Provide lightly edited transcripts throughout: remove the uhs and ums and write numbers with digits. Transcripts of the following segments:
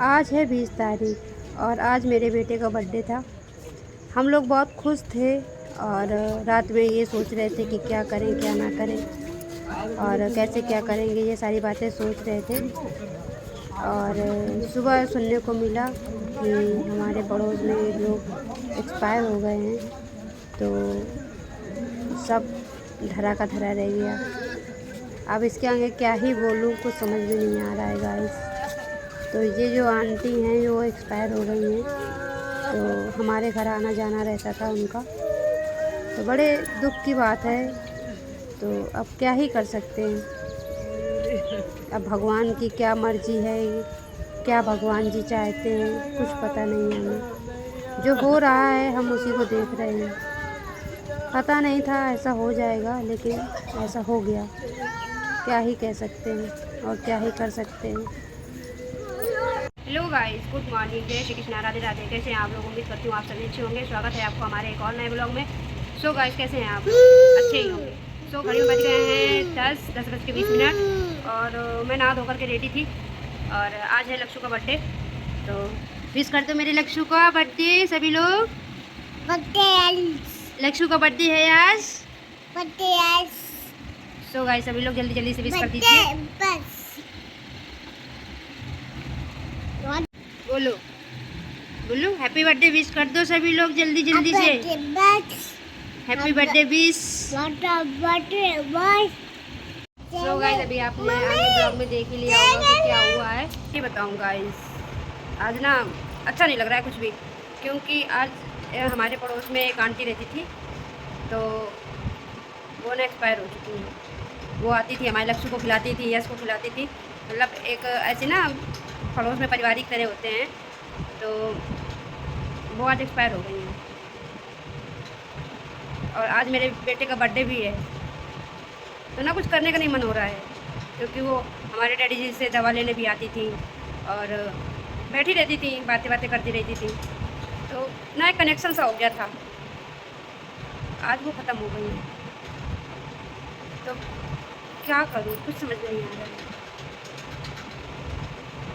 आज है 20 तारीख और आज मेरे बेटे का बर्थडे था। हम लोग बहुत खुश थे और रात में ये सोच रहे थे कि क्या करें क्या ना करें और कैसे क्या करेंगे, ये सारी बातें सोच रहे थे। और सुबह सुनने को मिला कि हमारे पड़ोस में लोग एक्सपायर हो गए हैं, तो सब धरा का धरा रह गया। अब इसके आगे क्या ही बोलूँ, कुछ समझ में नहीं आ रहा है गाइस। तो ये जो आंटी हैं जो एक्सपायर हो गई हैं, तो हमारे घर आना जाना रहता था उनका, तो बड़े दुख की बात है। तो अब क्या ही कर सकते हैं, अब भगवान की क्या मर्ज़ी है, क्या भगवान जी चाहते हैं, कुछ पता नहीं है हमें। जो हो रहा है हम उसी को देख रहे हैं। पता नहीं था ऐसा हो जाएगा, लेकिन ऐसा हो गया। क्या ही कह सकते हैं और क्या ही कर सकते हैं। हेलो गाइस, गुड मॉर्निंग, जय श्री कृष्ण, राधे राधे। कैसे हैं आप लोग? उम्मीद करती हूँ आप सभी अच्छे होंगे। स्वागत है आपको हमारे एक और नए ब्लॉग में। सो गाइस, कैसे हैं आप लोग? अच्छे ही होंगे। सो घड़ी में बज गए हैं 10:20 और मैं नहा धोकर के रेडी थी। और आज है लक्ष्य का बर्थडे, तो विश कर दो मेरे लक्ष्य का बर्थडे सभी लोग। लक्ष्य का बर्थडे है आज। सो गाइस, सभी लोग जल्दी जल्दी से विश कर दीजिए। बोलो बोलो, हैप्पी बर्थडे विश कर दो सभी लोग जल्दी जल्दी से। Happy birthday wish. So guys, अभी आपने आगे ब्लॉग में देख ही लिया होगा कि क्या हुआ है। ये बताऊं गाइस, आज ना अच्छा नहीं लग रहा है कुछ भी, क्योंकि आज हमारे पड़ोस में एक आंटी रहती थी, तो वो ना एक्सपायर हो चुकी है। वो आती थी, हमारे लक्ष्य को खिलाती थी, यश को खिलाती थी, मतलब एक ऐसे ना पड़ोस में पारिवारिक तरह होते हैं। तो वो आज एक्सपायर हो गई हैं और आज मेरे बेटे का बर्थडे भी है। तो ना कुछ करने का नहीं मन हो रहा है, क्योंकि वो हमारे डैडी जी से दवा लेने भी आती थी और बैठी रहती थी, बातें बातें करती रहती थी। तो ना एक कनेक्शन सा हो गया था। आज वो ख़त्म हो गई है, तो क्या करूँ, कुछ समझ नहीं आ रहा है।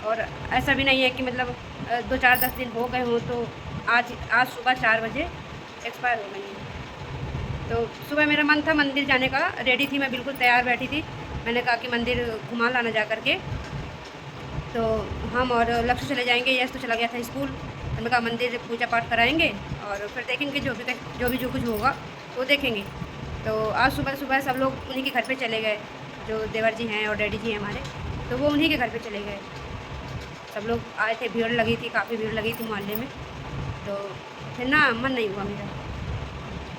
और ऐसा भी नहीं है कि मतलब 2-4-10 दिन हो गए हों, तो आज सुबह 4 बजे एक्सपायर हो गई हैं। तो सुबह मेरा मन था मंदिर जाने का, रेडी थी मैं, बिल्कुल तैयार बैठी थी। मैंने कहा कि मंदिर घुमा लाना जा कर के, तो हम और लक्ष्य चले जाएंगे। यश तो चला गया था स्कूल, तो मैंने कहा मंदिर पूजा पाठ कराएंगे और फिर देखेंगे जो कुछ होगा वो देखेंगे। तो आज सुबह सुबह सब लोग उन्हीं के घर पे चले गए, जो देवर जी हैं और डैडी जी हैं हमारे, तो वो उन्हीं के घर पे चले गए। सब लोग आए थे, भीड़ लगी थी, काफ़ी भीड़ लगी थी मोहल्ले में। तो फिर ना मन नहीं हुआ मेरा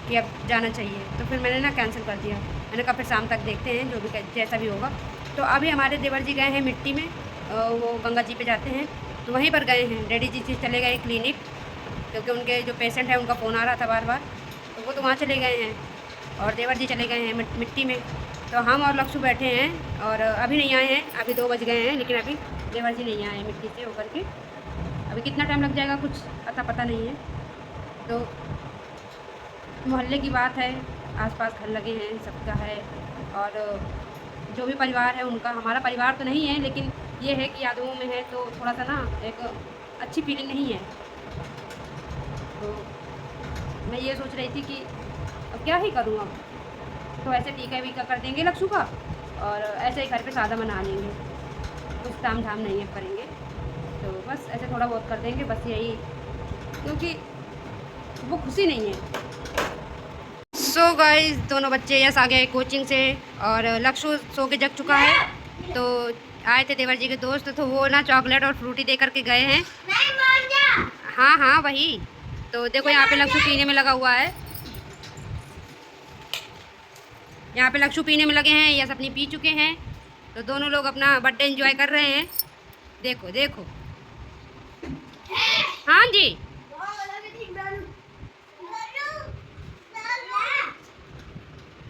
कि अब जाना चाहिए, तो फिर मैंने ना कैंसिल कर दिया। मैंने कहा फिर शाम तक देखते हैं, जो भी जैसा भी होगा। तो अभी हमारे देवर जी गए हैं मिट्टी में, वो गंगा जी पे जाते हैं, तो वहीं पर गए हैं। डैडी जी चले गए क्लिनिक, क्योंकि उनके जो पेशेंट है उनका फ़ोन आ रहा था बार बार, तो वो तो वहाँ चले गए हैं। और देवर जी चले गए हैं मिट्टी में। तो हम और लक्ष्य बैठे हैं और अभी नहीं आए हैं, अभी 2 बज गए हैं, लेकिन अभी देवर जी नहीं आए मिट्टी से होकर के। अभी कितना टाइम लग जाएगा कुछ अता पता नहीं है। तो मोहल्ले की बात है, आसपास घर लगे हैं, सबका है। और जो भी परिवार है उनका, हमारा परिवार तो नहीं है, लेकिन ये है कि यादों में है, तो थोड़ा सा ना एक अच्छी फीलिंग नहीं है। तो मैं ये सोच रही थी कि अब क्या ही करूँ अब। तो ऐसे टीका वीका कर देंगे लक्ष्य का, और ऐसे ही घर पे सादा मना लेंगे, कुछ ताम झाम नहीं है करेंगे। तो बस ऐसे थोड़ा बहुत कर देंगे, बस यही, क्योंकि वो खुशी नहीं है। सो गाइस, दोनों बच्चे यस आ गए कोचिंग से और लक्ष्य सो के जग चुका है। तो आए थे देवर जी के दोस्त, तो वो ना चॉकलेट और फ्रूटी दे करके गए हैं। हाँ हाँ वही। तो देखो यहाँ पे लक्ष्य पीने में लगा हुआ है, यहाँ पे लक्ष्य पीने में लगे हैं, यस अपनी पी चुके हैं। तो दोनों लोग अपना बर्थडे एंजॉय कर रहे हैं। देखो देखो, हाँ जी,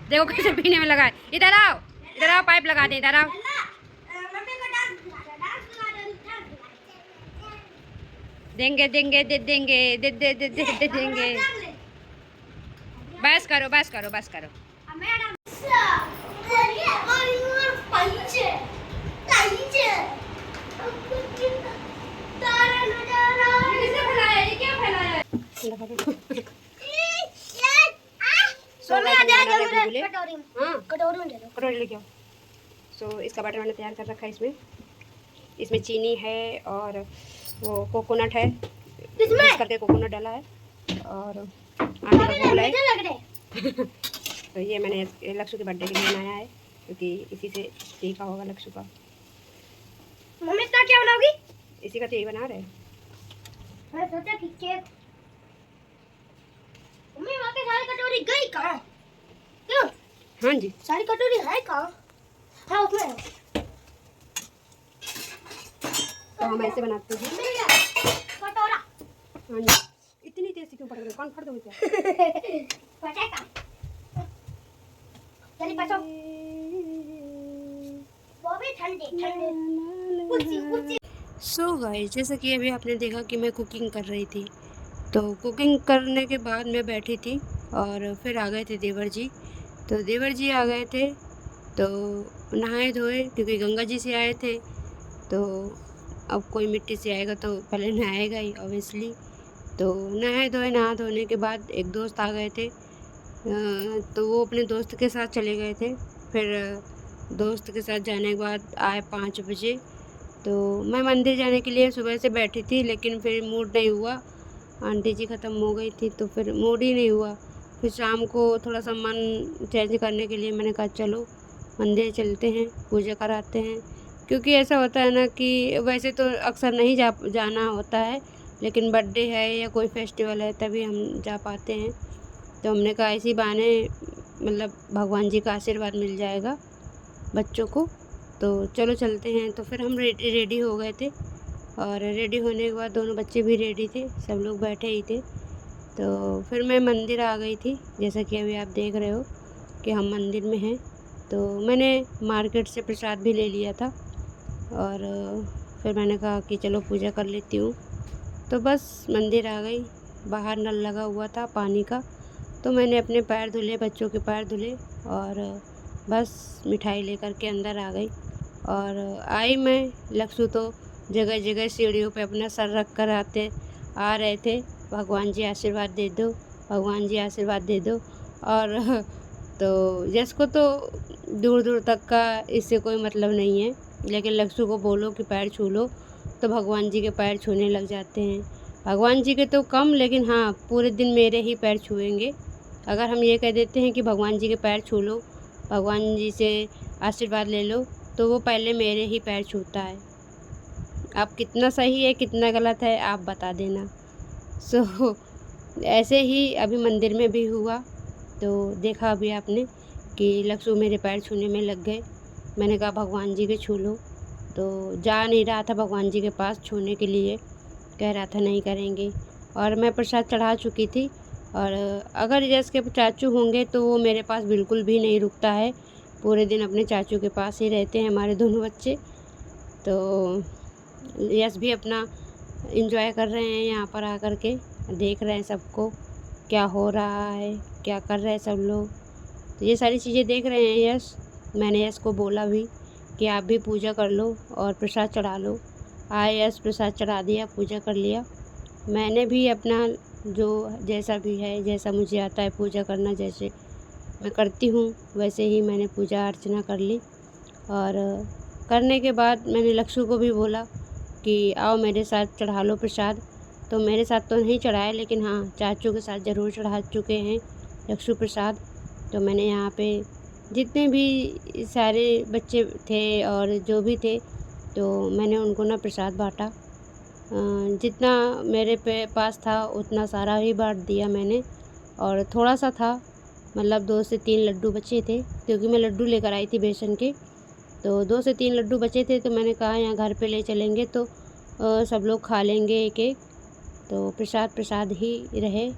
देखो कैसे पीने में लगा है। इधर आओ पाइप लगा दे, इधर आओ। देंगे देंगे दे देंगे दे दे दे दे दे देंगे। बस करो बस करो बस करो। ठंडा खा के। कटोरी में दे दो। कटोरी लेके आओ। सो इसका बैटर मैंने तैयार कर रखा है। इसमें चीनी है और वो कोकोनट है, मिक्स करके कोकोनट डाला है और आटे का घोल है। तो ये मैंने लक्ष्य के बर्थडे के लिए बनाया है, क्योंकि इसी से सीखा होगा लक्ष्य का। मम्मी इसका क्या बनाओगी? इसी का तो यही बना रहे हैं। मैं सोचा कि केक। मम्मी वहाँ के सारी कटोरी गई कहाँ? क्यों? हाँ जी, सारी कटोरी है कहाँ? हाँ उसमें है। तो हम ऐसे बनाते हैं। मिल गया कटोरा। हाँ जी, इतनी तेज से क्यों पड़ रही है? कान फट दोगे क्या? फटेगा। चलिए बचो। वो भी ठंडे ठंडे। सो गाइस, जैसा कि अभी आपने देखा कि मैं कुकिंग कर रही थी, तो कुकिंग करने के बाद मैं बैठी थी और फिर आ गए थे देवर जी। तो देवर जी आ गए थे तो नहाए धोए, क्योंकि गंगा जी से आए थे। तो अब कोई मिट्टी से आएगा तो पहले नहाएगा ही ऑब्वियसली। तो नहाए धोए, नहा धोने के बाद एक दोस्त आ गए थे, तो वो अपने दोस्त के साथ चले गए थे। फिर दोस्त के साथ जाने के बाद आए 5 बजे। तो मैं मंदिर जाने के लिए सुबह से बैठी थी, लेकिन फिर मूड नहीं हुआ। आंटी जी ख़त्म हो गई थी तो फिर मूड ही नहीं हुआ। फिर शाम को थोड़ा सा मन चेंज करने के लिए मैंने कहा चलो मंदिर चलते हैं, पूजा कराते हैं। क्योंकि ऐसा होता है ना कि वैसे तो अक्सर नहीं जाना होता है, लेकिन बर्थडे है या कोई फेस्टिवल है तभी हम जा पाते हैं। तो हमने कहा इसी बहाने मतलब भगवान जी का आशीर्वाद मिल जाएगा बच्चों को, तो चलो चलते हैं। तो फिर हम रेडी हो गए थे और रेडी होने के बाद दोनों बच्चे भी रेडी थे, सब लोग बैठे ही थे। तो फिर मैं मंदिर आ गई थी, जैसा कि अभी आप देख रहे हो कि हम मंदिर में हैं। तो मैंने मार्केट से प्रसाद भी ले लिया था और फिर मैंने कहा कि चलो पूजा कर लेती हूँ। तो बस मंदिर आ गई, बाहर नल लगा हुआ था पानी का, तो मैंने अपने पैर धुले, बच्चों के पैर धुले और बस मिठाई लेकर के अंदर आ गई। और आई मैं, लक्ष्य तो जगह जगह सीढ़ियों पे अपना सर रख कर आ रहे थे, भगवान जी आशीर्वाद दे दो, भगवान जी आशीर्वाद दे दो। और तो यश को तो दूर दूर तक का इससे कोई मतलब नहीं है, लेकिन लक्ष्य को बोलो कि पैर छू लो तो भगवान जी के पैर छूने लग जाते हैं। भगवान जी के तो कम, लेकिन हाँ पूरे दिन मेरे ही पैर छुएंगे। अगर हम ये कह देते हैं कि भगवान जी के पैर छू लो, भगवान जी से आशीर्वाद ले लो, तो वो पहले मेरे ही पैर छूता है। आप कितना सही है कितना गलत है आप बता देना। सो ऐसे ही अभी मंदिर में भी हुआ, तो देखा अभी आपने कि लक्ष्य मेरे पैर छूने में लग गए। मैंने कहा भगवान जी के छू लो, तो जा नहीं रहा था भगवान जी के पास छूने के लिए, कह रहा था नहीं करेंगे। और मैं प्रसाद चढ़ा चुकी थी। और अगर यश के चाचू होंगे तो वो मेरे पास बिल्कुल भी नहीं रुकता है, पूरे दिन अपने चाचू के पास ही रहते हैं हमारे दोनों बच्चे। तो यश भी अपना एंजॉय कर रहे हैं, यहाँ पर आकर के देख रहे हैं सबको क्या हो रहा है, क्या कर रहे हैं सब लोग। तो ये सारी चीज़ें देख रहे हैं यश। मैंने यश को बोला भी कि आप भी पूजा कर लो और प्रसाद चढ़ा लो। आए यश, प्रसाद चढ़ा दिया, पूजा कर लिया। मैंने भी अपना जो जैसा भी है, जैसा मुझे आता है पूजा करना, जैसे मैं करती हूँ वैसे ही मैंने पूजा अर्चना कर ली। और करने के बाद मैंने लक्ष्य को भी बोला कि आओ मेरे साथ चढ़ा लो प्रसाद। तो मेरे साथ तो नहीं चढ़ाए, लेकिन हाँ चाचू के साथ ज़रूर चढ़ा चुके हैं लक्ष्य प्रसाद। तो मैंने यहाँ पे जितने भी सारे बच्चे थे और जो भी थे, तो मैंने उनको ना प्रसाद बाँटा। जितना मेरे पास था उतना सारा ही बाँट दिया मैंने। और थोड़ा सा था, मतलब 2 से 3 लड्डू बचे थे, क्योंकि मैं लड्डू लेकर आई थी बेसन के। तो 2 से 3 लड्डू बचे थे, तो मैंने कहा यहाँ घर पे ले चलेंगे तो सब लोग खा लेंगे एक एक, तो प्रसाद प्रसाद ही रहे।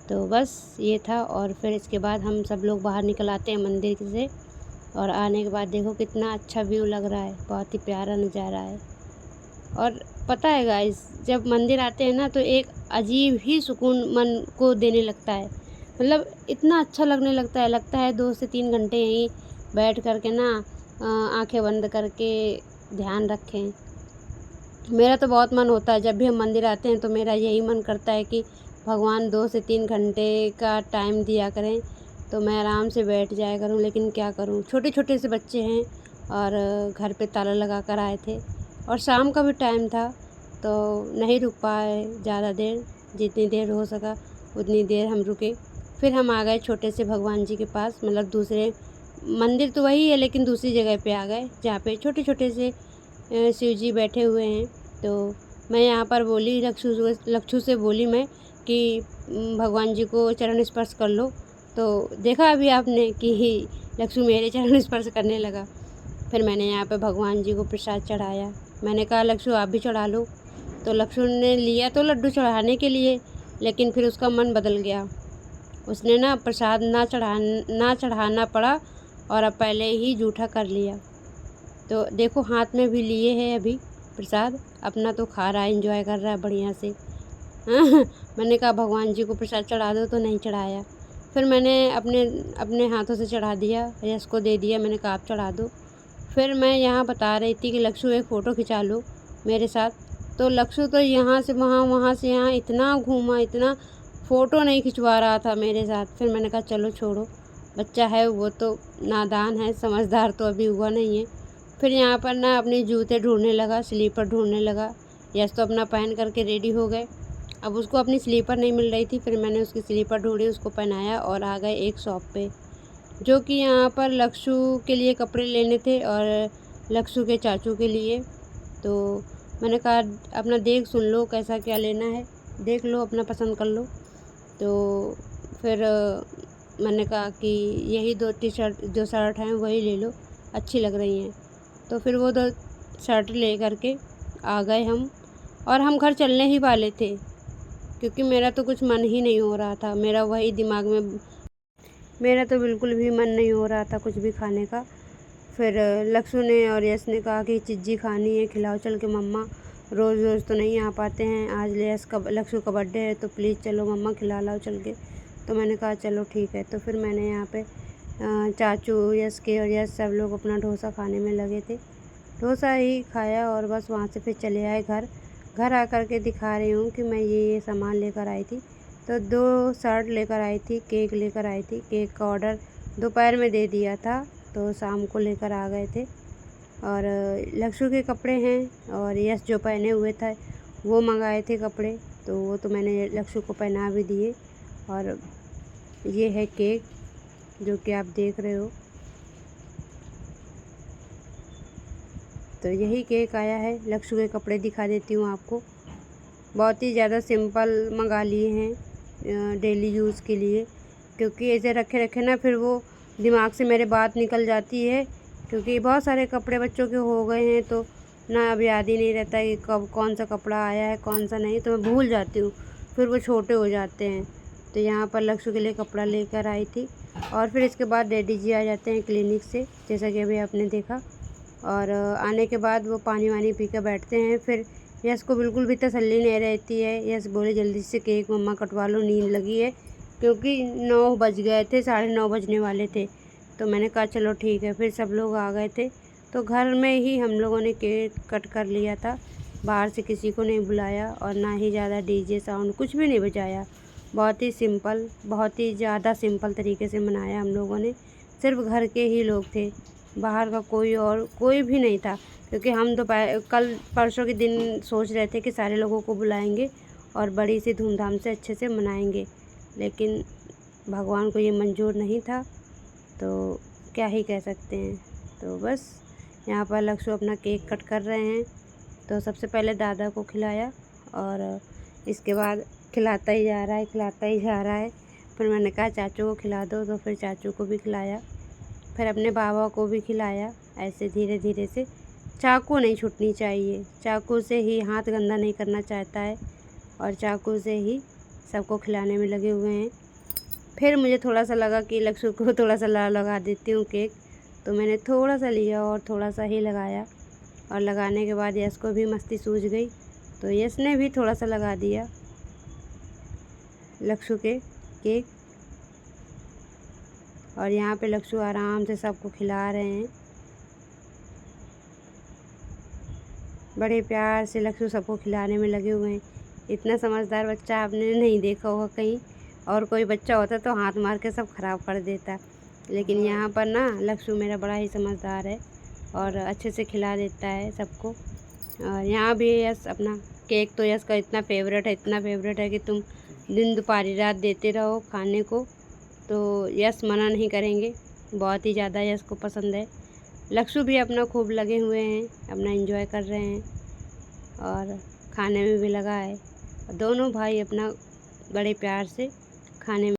तो बस ये था। और फिर इसके बाद हम सब लोग बाहर निकल आते हैं मंदिर से, और आने के बाद देखो कितना अच्छा व्यू लग रहा है, बहुत ही प्यारा नज़ारा है। और पता है गाइस, जब मंदिर आते हैं ना तो एक अजीब ही सुकून मन को देने लगता है, मतलब इतना अच्छा लगता है 2 से 3 घंटे यहीं बैठ कर के ना आंखें बंद करके ध्यान रखें। मेरा तो बहुत मन होता है, जब भी हम मंदिर आते हैं तो मेरा यही मन करता है कि भगवान 2 से 3 घंटे का टाइम दिया करें तो मैं आराम से बैठ जाया करूं, लेकिन क्या करूं, छोटे छोटे से बच्चे हैं और घर पे ताला लगा कर आए थे और शाम का भी टाइम था तो नहीं रुक पाए ज़्यादा देर। जितनी देर हो सका उतनी देर हम रुके। फिर हम आ गए छोटे से भगवान जी के पास, मतलब दूसरे मंदिर तो वही है लेकिन दूसरी जगह पे आ गए जहाँ पे छोटे छोटे से शिव जी बैठे हुए हैं। तो मैं यहाँ पर बोली लक्षु से बोली मैं कि भगवान जी को चरण स्पर्श कर लो। तो देखा अभी आपने कि लक्षु मेरे चरण स्पर्श करने लगा। फिर मैंने यहाँ पे भगवान जी को प्रसाद चढ़ाया। मैंने कहा लक्षु आप भी चढ़ा लो। तो लक्षु ने लिया तो लड्डू चढ़ाने के लिए, लेकिन फिर उसका मन बदल गया। उसने ना प्रसाद ना चढ़ाना पड़ा और अब पहले ही जूठा कर लिया। तो देखो हाथ में भी लिए है अभी प्रसाद, अपना तो खा रहा है, एंजॉय कर रहा है बढ़िया से। मैंने कहा भगवान जी को प्रसाद चढ़ा दो, तो नहीं चढ़ाया। फिर मैंने अपने हाथों से चढ़ा दिया, यश को दे दिया, मैंने कहा आप चढ़ा दो। फिर मैं यहाँ बता रही थी कि लक्षु एक फ़ोटो खिंचा लो मेरे साथ। तो लक्षु तो यहाँ से वहाँ, वहाँ से यहाँ इतना घूमा, इतना फ़ोटो नहीं खिंचवा रहा था मेरे साथ। फिर मैंने कहा चलो छोड़ो, बच्चा है वो तो नादान है, समझदार तो अभी हुआ नहीं है। फिर यहाँ पर ना अपने जूते ढूंढने लगा, स्लीपर ढूंढने लगा। यश तो अपना पहन करके रेडी हो गए। अब उसको अपनी स्लीपर नहीं मिल रही थी, फिर मैंने उसकी स्लीपर ढूंढी, उसको पहनाया और आ गए एक शॉप पे, जो कि यहाँ पर लक्षु के लिए कपड़े लेने थे और लक्षु के चाचू के लिए। तो मैंने कहा अपना देख सुन लो कैसा क्या लेना है, देख लो अपना पसंद कर लो। तो फिर मैंने कहा कि यही 2 टी-शर्ट जो शर्ट हैं वही ले लो, अच्छी लग रही हैं। तो फिर वो 2 शर्ट ले करके आ गए हम, और हम घर चलने ही वाले थे क्योंकि मेरा तो कुछ मन ही नहीं हो रहा था। मेरा तो बिल्कुल भी मन नहीं हो रहा था कुछ भी खाने का। फिर लक्षु ने और यश ने कहा कि चिज्जी खानी है, खिलाओ चल के मम्मा, रोज़ रोज़ तो नहीं आ पाते हैं, आज लक्षु का बर्थडे है तो प्लीज़ चलो मम्मा खिला लाओ चल के। तो मैंने कहा चलो ठीक है। तो फिर मैंने यहाँ पे चाचू यश के और यश सब लोग अपना डोसा खाने में लगे थे। डोसा ही खाया और बस वहाँ से फिर चले आए घर आकर के दिखा रही हूँ कि मैं ये सामान लेकर आई थी। तो 2 शर्ट लेकर आई थी, केक लेकर आई थी। केक का ऑर्डर दोपहर में दे दिया था तो शाम को लेकर आ गए थे। और लक्षु के कपड़े हैं और यश जो पहने हुए थे वो मंगाए थे कपड़े, तो वो तो मैंने लक्षु को पहना भी दिए। और ये है केक जो कि आप देख रहे हो। तो यही केक आया है। लक्षु के कपड़े दिखा देती हूँ आपको। बहुत ही ज़्यादा सिंपल मंगा लिए हैं डेली यूज़ के लिए, क्योंकि ऐसे रखे रखे ना फिर वो दिमाग से मेरे बात निकल जाती है, क्योंकि बहुत सारे कपड़े बच्चों के हो गए हैं तो ना अब याद ही नहीं रहता कि कब कौन सा कपड़ा आया है कौन सा नहीं, तो मैं भूल जाती हूँ, फिर वो छोटे हो जाते हैं। तो यहाँ पर लक्षु के लिए कपड़ा लेकर आई थी और फिर इसके बाद डैडी जी आ जाते हैं क्लिनिक से, जैसा कि अभी आपने देखा। और आने के बाद वो पानी वानी पी कर बैठते हैं। फिर यश को बिल्कुल भी तसल्ली नहीं रहती है। यश बोले जल्दी से केक मम्मा कटवा लो, नींद लगी है, क्योंकि 9 बज गए थे, 9:30 बजने वाले थे। तो मैंने कहा चलो ठीक है। फिर सब लोग आ गए थे तो घर में ही हम लोगों ने केक कट कर लिया था, बाहर से किसी को नहीं बुलाया और ना ही ज़्यादा डीजे साउंड कुछ भी नहीं बजाया। बहुत ही सिंपल, बहुत ही ज़्यादा सिंपल तरीके से मनाया हम लोगों ने। सिर्फ घर के ही लोग थे, बाहर का कोई भी नहीं था, क्योंकि हम तो कल परसों के दिन सोच रहे थे कि सारे लोगों को बुलाएंगे और बड़ी सी धूमधाम से अच्छे से मनाएंगे, लेकिन भगवान को ये मंजूर नहीं था, तो क्या ही कह सकते हैं। तो बस यहाँ पर लक्षु अपना केक कट कर रहे हैं। तो सबसे पहले दादा को खिलाया और इसके बाद खिलाता ही जा रहा है। फिर मैंने कहा चाचू को खिला दो, तो फिर चाचू को भी खिलाया, फिर अपने बाबा को भी खिलाया। ऐसे धीरे धीरे से, चाकू नहीं छूटनी चाहिए, चाकू से ही हाथ गंदा नहीं करना चाहता है और चाकू से ही सबको खिलाने में लगे हुए हैं। फिर मुझे थोड़ा सा लगा कि लक्षु को थोड़ा सा लगा देती हूँ केक, तो मैंने थोड़ा सा लिया और थोड़ा सा ही लगाया, और लगाने के बाद यश को भी मस्ती सूझ गई तो यश ने भी थोड़ा सा लगा दिया लक्षु के केक। और यहाँ पे लक्षु आराम से सबको खिला रहे हैं, बड़े प्यार से लक्षु सबको खिलाने में लगे हुए हैं। इतना समझदार बच्चा आपने नहीं देखा होगा कहीं। और कोई बच्चा होता तो हाथ मार के सब ख़राब कर देता, लेकिन यहाँ पर ना लक्ष्य मेरा बड़ा ही समझदार है और अच्छे से खिला देता है सबको। और यहाँ भी यश अपना केक तो यश का इतना फेवरेट है, इतना फेवरेट है कि तुम दिन दोपहरी रात देते रहो खाने को तो यश मना नहीं करेंगे। बहुत ही ज़्यादा यश को पसंद है। लक्ष्य भी अपना खूब लगे हुए हैं, अपना एंजॉय कर रहे हैं और खाने में भी लगा है। दोनों भाई अपना बड़े प्यार से खाने में